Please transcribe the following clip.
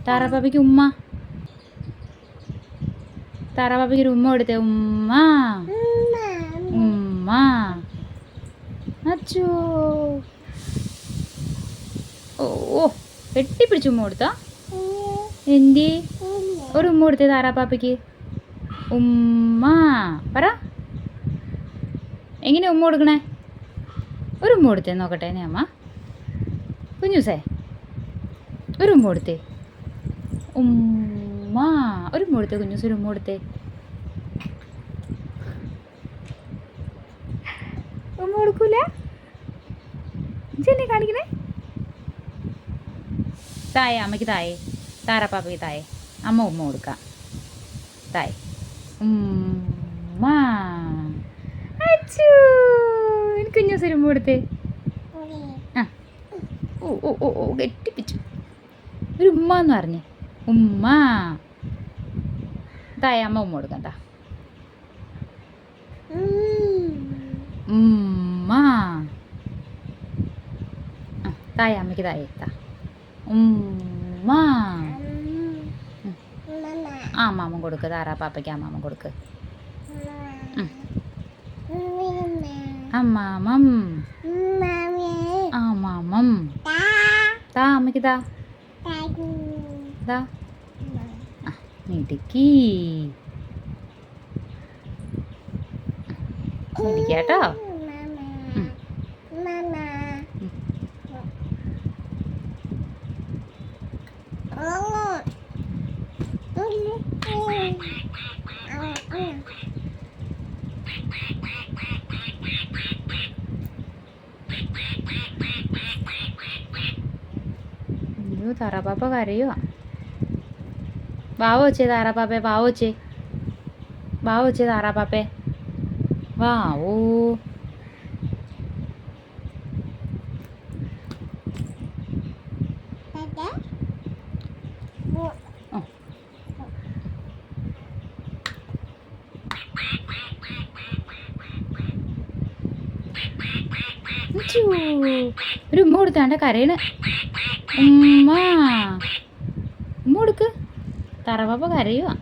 താറാപ്പാപ്പയ്ക്ക് ഉമ്മ. താറാപ്പാപ്പയ്ക്ക് ഒരു ഉമ്മ കൊടുത്തേ. ഉമ്മ ഉമ്മ. അച്ചോ. ഓ കെട്ടിപ്പിടിച്ച് ഉമ്മ കൊടുത്താ. എന്തി ഒരു ഉമ്മ കൊടുത്തേ താറാപ്പാപ്പയ്ക്ക്. ഉമ്മ പറ. എങ്ങനെ ഉമ്മ കൊടുക്കണേ? ഒരു ഉമ്മ കൊടുത്തേ നോക്കട്ടെ ഞാൻ അമ്മ. കുഞ്ഞൂസേ ഒരു ഉമ്മ കൊടുത്തേ. ഉമ്മ ഒരു ഉമ്മ കൊടുത്തേ. കുഞ്ഞൂസ് ഒരു ഉമ്മ കൊടുത്തേ. ഉമ്മ കൊടുക്കൂല. ചെന്നെ കാണിക്കണേ. തായേ അമ്മയ്ക്ക് തായേ. താറാപ്പാപ്പയ്ക്ക് തായേ. അമ്മ ഉമ്മ കൊടുക്കാം. തായേ ഉമ്മ. അച്ചൂ കുഞ്ഞൂസ് ഒരു ഉമ്മ കൊടുത്തേ. ആ ഓ ഓ ഓ ഓ കെട്ടിപ്പിച്ചു. ഒരു ഉമ്മ എന്ന് പറഞ്ഞേ. ഉമ്മ. തായ അമ്മ ഉമ്മ കൊടുക്കണ്ട. ഉമ്മ. തായ അമ്മയ്ക്ക് തായ എത്താ. ഉമ്മ. ആ മാമൻ കൊടുക്ക്. താറാപ്പാപ്പയ്ക്ക് ആ മാമൻ കൊടുക്ക്. അമ്മാമം. ആമാമം. താ അമ്മയ്ക്ക് താ. താ മിടുക്കി. മിടിക്കാട്ടോ. അയ്യോ താറാപ്പാപ്പ കരയുവാ. വാവോ വെച്ചേ താറാപ്പാപ്പേ. വാവോ വെച്ചേ. വാവോ വെച്ചേ താറാപ്പാപ്പേ. വാവോ. ഒരു ഉമ്മ കൊടുത്താണ്ട കരയണ്. ഉമ്മ ഉമ്മ കൊടുക്ക്. താറാപ്പാപ്പ കരയുവാ.